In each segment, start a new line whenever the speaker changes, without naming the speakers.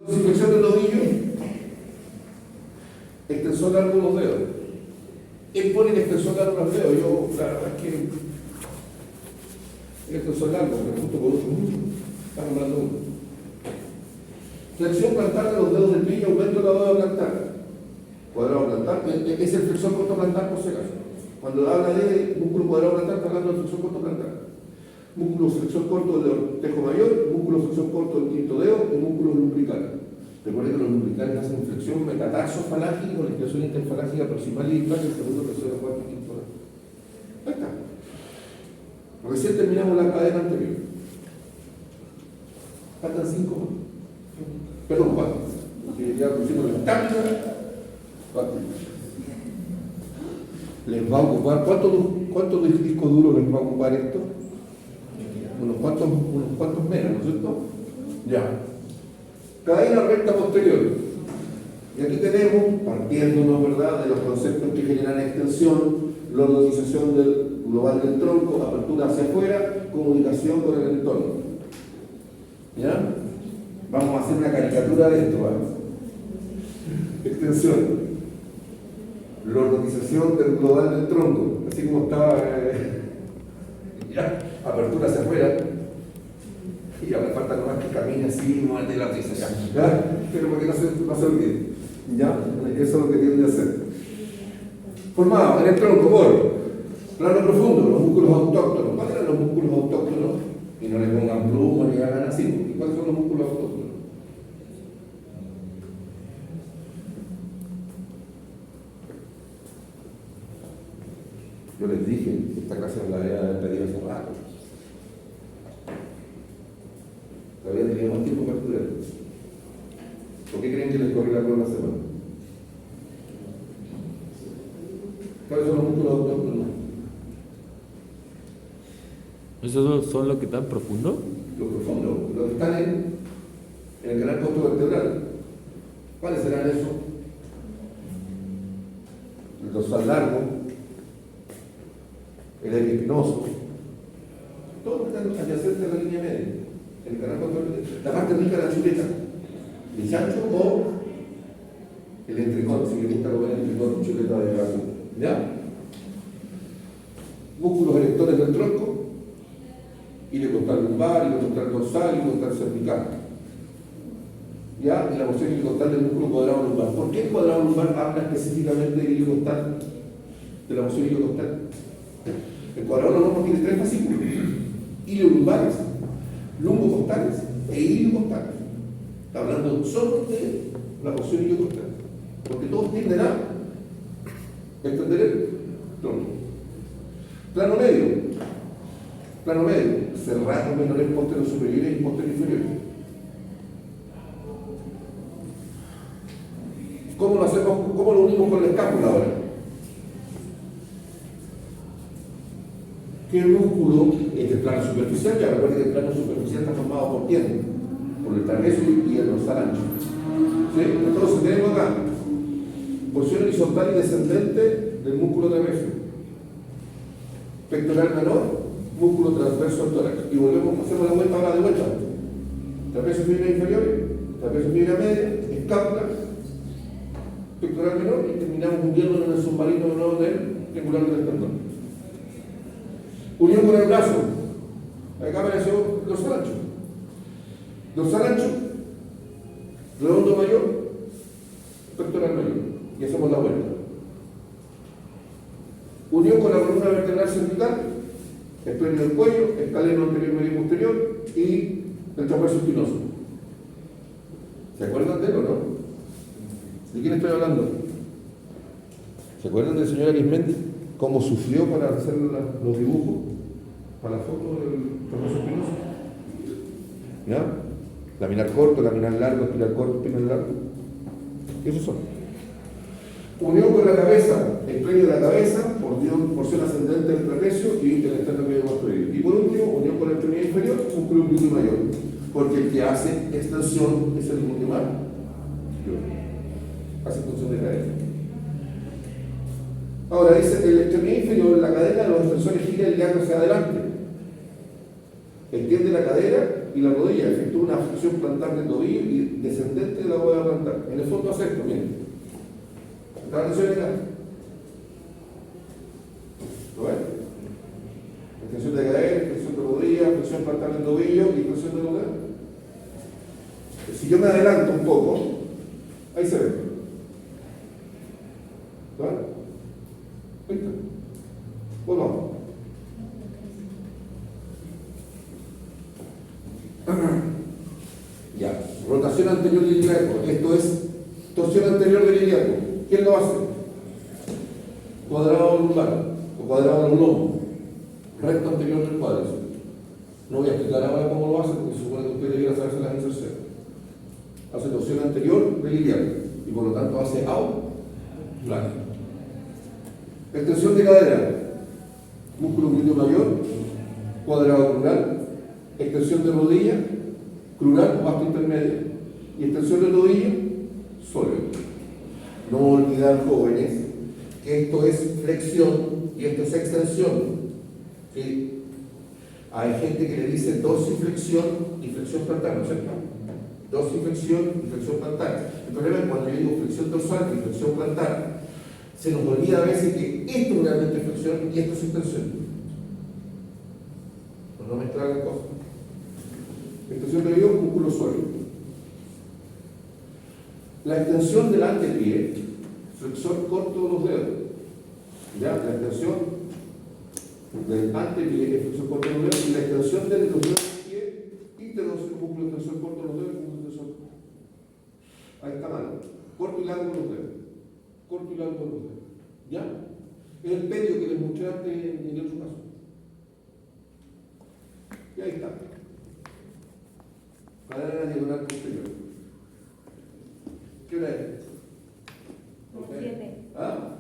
Flexión del tobillo, extensor largo de los dedos. Él pone el extensor largo de los dedos. Yo, la verdad es que el extensor largo, me justo con está nombrando uno. Flexión plantar de los dedos del pie y aumento de la dedo plantar. Cuadrado plantar, es el flexor corto plantar por si acaso. Cuando habla de músculo cuadrado plantar, está hablando del flexor corto plantar. Músculo flexor corto del tejo mayor, músculo flexor corto del quinto dedo y músculos lumbricales. Recuerden que los lumbricales hacen flexión metatarso falágica con la expresión interfalágica proximal y distal, el segundo, tercero, cuarto y quinto dedo. Ahí está. Recién terminamos la cadena anterior. Faltan 5 más. Perdón, 4. Porque ya pusimos la estática. 4. Les va a ocupar, ¿cuánto disco duro les va a ocupar esto? Unos cuantos megas, ¿no es cierto? Ya. Cadena recta posterior. Y aquí tenemos, partiéndonos, ¿verdad?, de los conceptos que generan extensión, lordotización del global del tronco, apertura hacia afuera, comunicación con el entorno. ¿Ya? Vamos a hacer una caricatura de esto, ¿vale? Extensión. Lordotización del global del tronco, así como estaba, ¿ya? Apertura hacia afuera. Y ahora falta nomás que camine así, muerde la risa, ¿ya? Pero para que no se olvide. ¿Ya? Eso es lo que tienen que hacer. Formado en el tronco por plano profundo, los músculos autóctonos. ¿Cuáles eran los músculos autóctonos? Y no le pongan pluma ni hagan así. ¿Y cuáles son los músculos autóctonos? Yo les dije, esta clase me la había pedido hace rato. Todavía teníamos tiempo para estudiar. ¿Por qué creen que les corrí la prueba la semana? ¿Cuáles son los músculos autóctonos?
¿Esos son los que están profundos?
Los profundos, los que están en el canal costovertebral. ¿Cuáles serán esos? El dorsal largo, el epipinoso, todos están adyacentes a la línea media. El canal costovertebral, la parte rica de la chuleta, el chancho o el entrecón, si le gusta comer el entrecón, chuleta de brazo. ¿Ya? Músculos erectores del tronco, ileocostal lumbar, ileocostal dorsal, ileocostal cervical. ¿Ya? Y la porción ileocostal del músculo cuadrado lumbar. ¿Por qué el cuadrado lumbar habla específicamente del ileocostal, de la porción ileocostal? El cuadrado lumbar tiene 3 fascículos: ileolumbares, lumbocostales e iliocostales. Está hablando solo de la porción ileocostal, porque todos tienden a extender el tronco. Plano medio, cerrados menores posteriores superiores y posteriores inferiores. ¿Cómo lo hacemos? ¿Cómo lo unimos con la escápula ahora? ¿Qué músculo es el plano superficial? Ya recuerden que el plano superficial está formado por quién? Por el trapecio y el dorsal ancho. ¿Sí? Entonces tenemos acá porción horizontal y descendente del músculo trapecio. Pectoral menor, músculo transverso al tórax. Y volvemos, hacemos la vuelta ahora de vuelta. Trapecio fibra inferior, trapecio fibra media, escápula, pectoral menor y terminamos hundiendo en el submarino de nuevo del triangular del esternón. Unión con el brazo. Acá apareció dorsal ancho. Dorsal ancho, redondo mayor, pectoral mayor. Y hacemos la vuelta. Unión con la columna vertebral cervical, esplenio del cuello, escaleno anterior, medio y posterior y el trapecio espinoso. ¿Se acuerdan de él o no? ¿De quién estoy hablando? ¿Se acuerdan del señor Arismendi? ¿Cómo sufrió para hacer los dibujos? Para la foto del trapecio espinoso. ¿Ya? Laminar corto, laminar largo, espiral corto, espiral largo. Esos son. Unión con la cabeza, esplenio de la cabeza, porción ascendente del trapecio y del externo medio posterior. Y por último, unión con la extremidad inferior, músculo glúteo mayor. Porque el que hace extensión es el glúteo mayor. Hace extensión de cadera. Ahora dice, el extremidad inferior, la cadena de los extensores gira el llano hacia adelante. Extiende la cadera y la rodilla, efectúa una flexión plantar del tobillo y descendente la voy a plantar. En el fondo hace esto, miren. ¿Está atención acá? ¿Lo ven? Extensión de cadera, extensión de rodilla, flexión plantar del tobillo y extensión de los dedos. Si yo me adelanto un poco, ahí se ve. ¿Vale? ¿Viste? Volvamos. Ya, rotación anterior del ilíaco. Esto es torsión anterior del ilíaco. ¿Quién lo hace? Cuadrado lumbar o cuadrado del lomo. Recto anterior del cuádriceps. No voy a explicar ahora cómo lo hace porque se supone que usted debiera saberse las inserciones. Hace torsión anterior del ilíaco y por lo tanto hace outline. Extensión de cadera. Músculo glúteo mayor, cuadrado crural, extensión de rodilla, crural o vasto intermedio, y extensión de tobillo, sólido. No olvidar, jóvenes, que esto es flexión y esto es extensión. ¿Sí? Hay gente que le dice dorsiflexión y flexión plantar, ¿no es cierto? Dorsiflexión y flexión plantar. El problema es cuando yo digo flexión dorsal y flexión plantar, se nos olvida a veces que esto realmente es flexión y esto es extensión. No mezclar las cosas. Extensión de oído, músculo sólido. La extensión del antepié, flexor corto de los dedos. ¿Ya? La extensión del antepié es flexor corto de los dedos y la extensión de los dedos del pie, íntegros, músculo de extensión corto de los dedos, músculo de extensión. Ahí está mal. Corto y largo de los dedos. Corto y largo de los dedos. ¿Ya? Es el pedio que les mostré antes en el otro caso. Y ahí está. Cadera diagonal posterior. ¿Qué hora es?
Las 7.
¿Ah?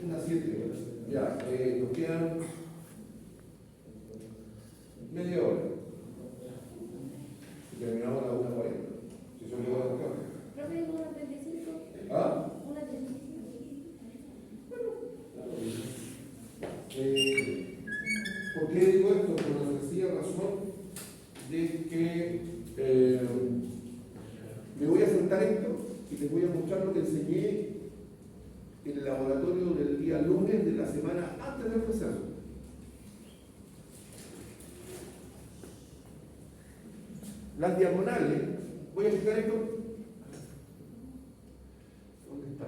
Las 7. Ya, nos quedan media hora. Y terminamos a las 1:40. Si son igual a las 4.
Profe, 1:35.
¿Ah?
1:35.
¿Por qué digo esto? Por la sencilla razón de que me voy a sentar esto y les voy a mostrar lo que enseñé en el laboratorio del día lunes de la semana antes del receso. Las diagonales, voy a explicar esto. ¿Dónde está?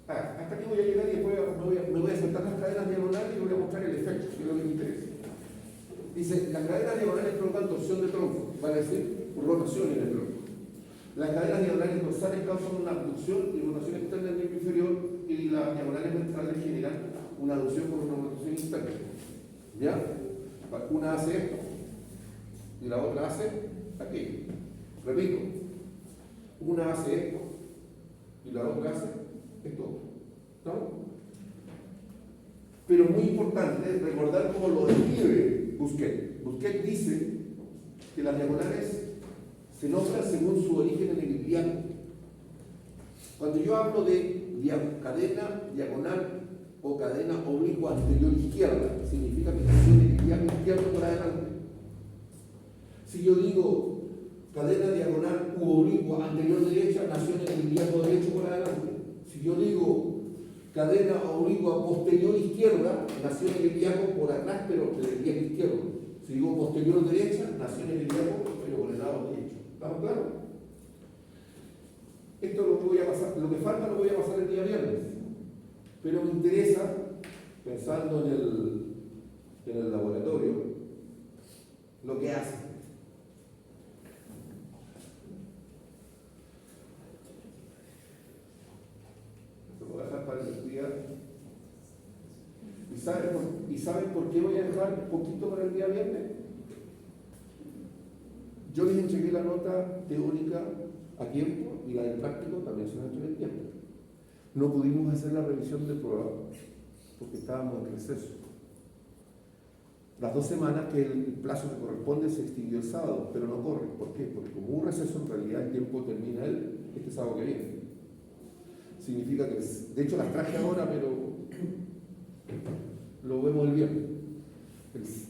Hasta aquí voy a llegar y después me voy a sentar las cadenas diagonales y voy a mostrar el efecto, que es lo que me interesa. Dice, las cadenas diagonales provocan torsión de tronco, vale decir, rotación en el tronco. Las cadenas diagonales dorsales causan una abducción y rotación externa del miembro inferior y las diagonales ventrales generan una aducción por una rotación interna. ¿Ya? Una hace esto y la otra hace aquello. Repito, una hace esto y la otra hace esto. ¿No? Pero es muy importante recordar cómo lo describe Busquet. Busquet dice que las diagonales se nombran según su origen en el ilíaco. Cuando yo hablo de cadena diagonal o cadena oblicua anterior izquierda, significa que nació en el ilíaco izquierdo por adelante. Si yo digo cadena diagonal u oblicua anterior derecha, nació en el ilíaco derecho por adelante. Si yo digo cadena oblicua posterior izquierda, nació en el ilíaco por atrás, pero del ilíaco izquierdo. Si digo posterior derecha, nació en el ilíaco, pero por el lado derecho. ¿Estamos claros? Esto es lo que voy a pasar, lo que falta lo voy a pasar el día viernes. Pero me interesa, pensando en el laboratorio, lo que hace. Esto lo voy a dejar para el día. ¿Y saben por qué voy a dejar un poquito para el día viernes? Yo les entregué la nota teórica a tiempo y la del práctico también se la entregué a tiempo. No pudimos hacer la revisión de prueba porque estábamos en receso. Las 2 semanas que el plazo que corresponde se extinguió el sábado, pero no corre. ¿Por qué? Porque como un receso, en realidad el tiempo termina este sábado que viene. Significa que, de hecho las traje ahora, pero lo vemos el viernes.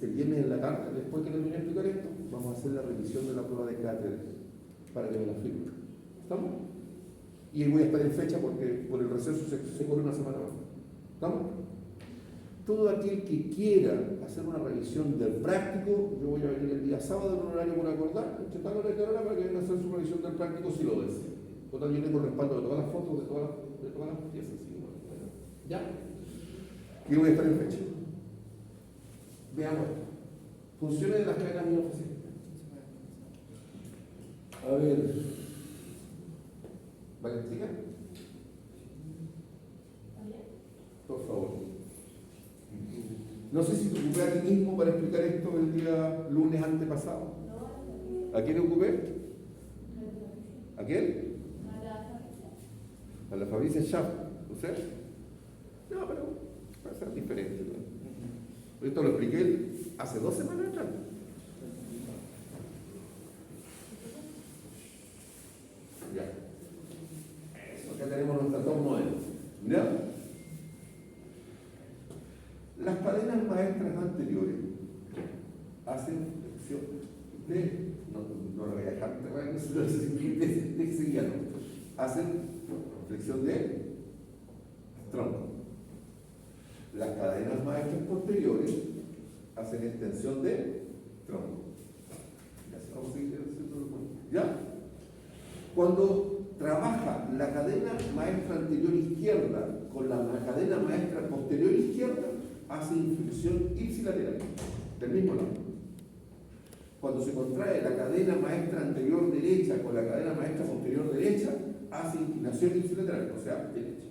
El viernes en la tarde, después que termine de explicar esto, vamos a hacer la revisión de la prueba de cátedra para que me la firme. ¿Estamos? Y voy a estar en fecha porque por el receso se corre una semana más. ¿Estamos? Todo aquel que quiera hacer una revisión del práctico, yo voy a venir el día sábado en un horario por acordar, entre tal hora y tal hora, para que venga a hacer su revisión del práctico si lo desea. Total, yo tengo el respaldo de todas las fotos, de todas las piezas. ¿Sí? Bueno, ya. Y voy a estar en fecha. Veamos esto. Funciones de las cadenas miofasciales. A ver. ¿Valentina? Por favor. No sé si te ocupé a ti mismo para explicar esto el día lunes antepasado. ¿A quién ocupé? ¿A quién? A la Fabricia Schaff. ¿Usted? No, pero va a ser diferente, ¿no? Esto lo expliqué hace 2 semanas atrás. Ya. Eso, acá tenemos nuestros 2 modelos. ¿Ya? Las cadenas maestras anteriores hacen flexión de, no lo voy a dejar terreno, hacen flexión de tronco. Las cadenas maestras posteriores hacen extensión de tronco. Vamos a seguir haciendo. ¿Ya? Cuando trabaja la cadena maestra anterior izquierda con la cadena maestra posterior izquierda, hace inflexión ipsilateral, del mismo lado. Cuando se contrae la cadena maestra anterior derecha con la cadena maestra posterior derecha, hace inclinación ipsilateral, o sea, derecha.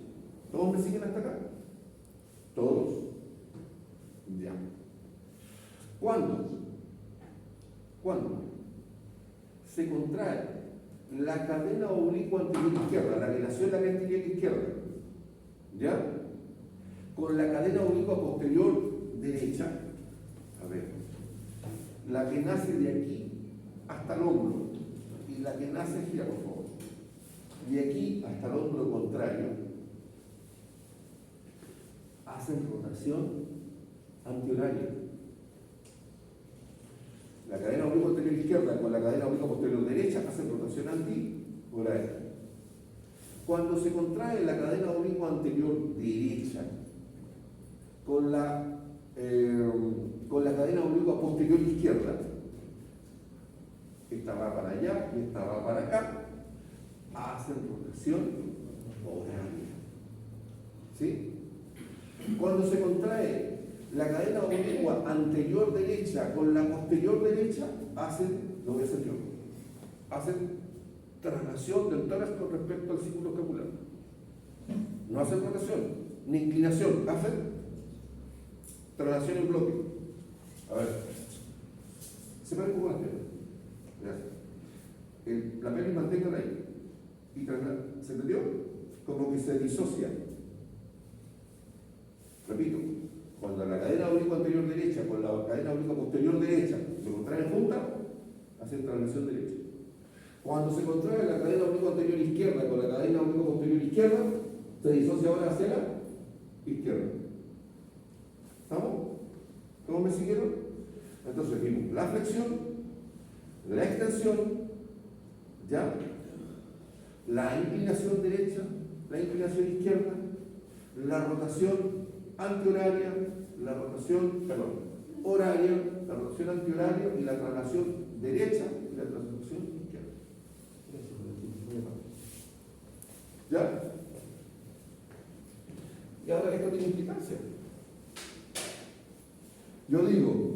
¿Todos me siguen hasta acá? ¿Todos? Ya. ¿Cuándo se contrae la cadena oblicua anterior izquierda, la que nació en la ventricular izquierda, ¿ya? Con la cadena oblicua posterior derecha, a ver, la que nace de aquí hasta el hombro y la que nace, gira por favor, de aquí hasta el hombro contrario, hacen rotación antihoraria. La cadena oblicua anterior izquierda con la cadena oblicua posterior derecha hacen rotación antihoraria. Cuando se contrae la cadena oblicua anterior derecha con la cadena oblicua posterior izquierda, esta va para allá y esta va para acá, hacen rotación horaria. ¿Sí? Cuando se contrae la cadena oblicua anterior derecha con la posterior derecha, lo voy a hacer yo, hacen traslación del tórax con respecto al círculo escapular. No hacen rotación ni inclinación, hacen traslación en bloque. A ver, separe un poco las piernas. Gracias. La pelvis manténgala ahí. Y ¿se entendió? Como que se disocia. Repito, cuando la cadena oblicua anterior derecha con la cadena oblicua posterior derecha se contraen juntas, hacen traslación derecha. Cuando se contrae la cadena oblicua anterior izquierda con la cadena oblicua posterior izquierda, se disocia ahora hacia la izquierda. ¿Estamos? ¿Cómo me siguieron? Entonces vimos la flexión, la extensión, ¿ya? La inclinación derecha, la inclinación izquierda, la rotación antihoraria, horaria, la rotación antihoraria y la traslación derecha y la traslación izquierda. ¿Ya? Y ahora esto tiene implicancia. Yo digo,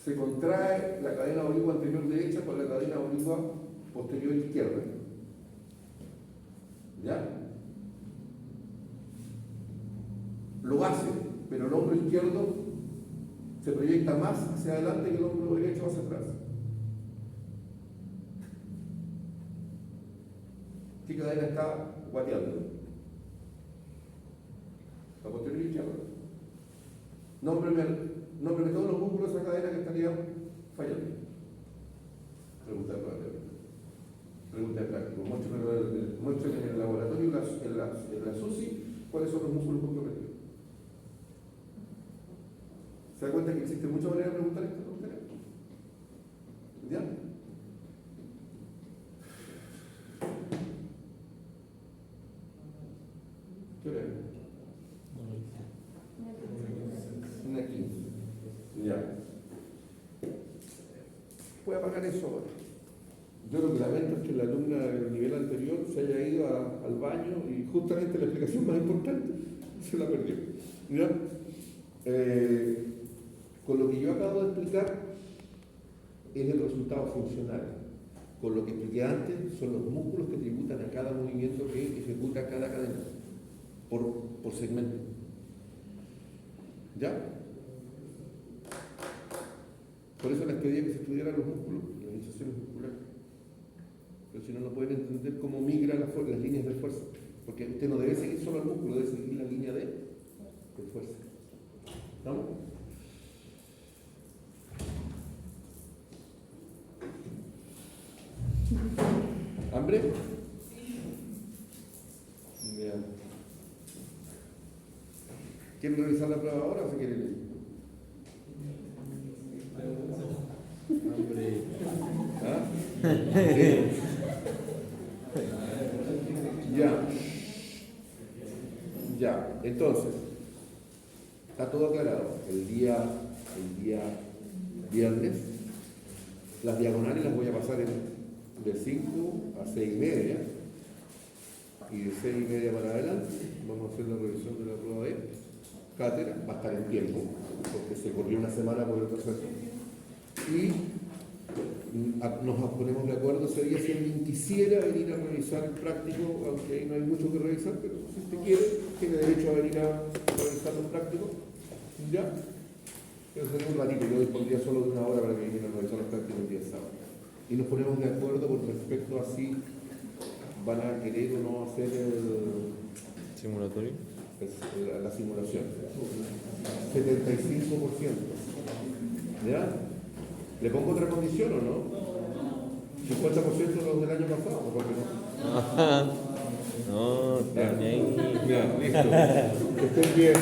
se contrae la cadena oblicua anterior derecha con la cadena oblicua posterior izquierda. ¿Ya? Lo hace, pero el hombro izquierdo se proyecta más hacia adelante que el hombro derecho hacia atrás. ¿Qué cadena está guateando? La posterior izquierda. Nómbreme todos los músculos de esa cadena que estarían fallando. Pregunta práctica. Muéstrenme en el laboratorio, en la SUSI, cuáles son los músculos comprometidos. ¿Se da cuenta que existe muchas maneras de preguntar esto? ¿Ya? ¿Qué hora es? Una 15. Ya. Voy a apagar eso ahora. Yo lo que lamento es que la alumna del nivel anterior se haya ido al baño y justamente la explicación más importante se la perdió. ¿Ya? Con lo que yo acabo de explicar es el resultado funcional. Con lo que expliqué antes son los músculos que tributan a cada movimiento que ejecuta cada cadena por segmento. ¿Ya? Por eso les pedía que se estudiaran los músculos y las inserciones musculares. Pero si no, no pueden entender cómo migran las líneas de fuerza. Porque usted no debe seguir solo el músculo, debe seguir la línea de fuerza. ¿Estamos? ¿Hambre? Bien. ¿Quieren revisar la prueba ahora o se quieren ir?
Hambre.
¿Ah? Ya. Ya. Entonces, está todo aclarado. El día viernes, las diagonales las voy a pasar de 5 a 6:30 y de 6:30 para adelante vamos a hacer la revisión de la prueba de cátedra. Va a estar en tiempo porque se corrió una semana por el proceso y nos ponemos de acuerdo ese día si alguien quisiera venir a revisar el práctico, aunque ahí no hay mucho que revisar, pero si usted quiere, tiene derecho a venir a revisar el práctico. ¿Ya? Pero sería un ratito, yo dispondría solo de 1 hora para que vinieran a revisar los prácticos el día sábado. Y nos ponemos de acuerdo con respecto a si van a querer o no hacer
Simulatorio.
la simulación. 75%. ¿Ya? ¿Le pongo otra condición o no? 50% de los del año pasado, ¿por qué no?
No, también.
Ya, listo. Que estén bien.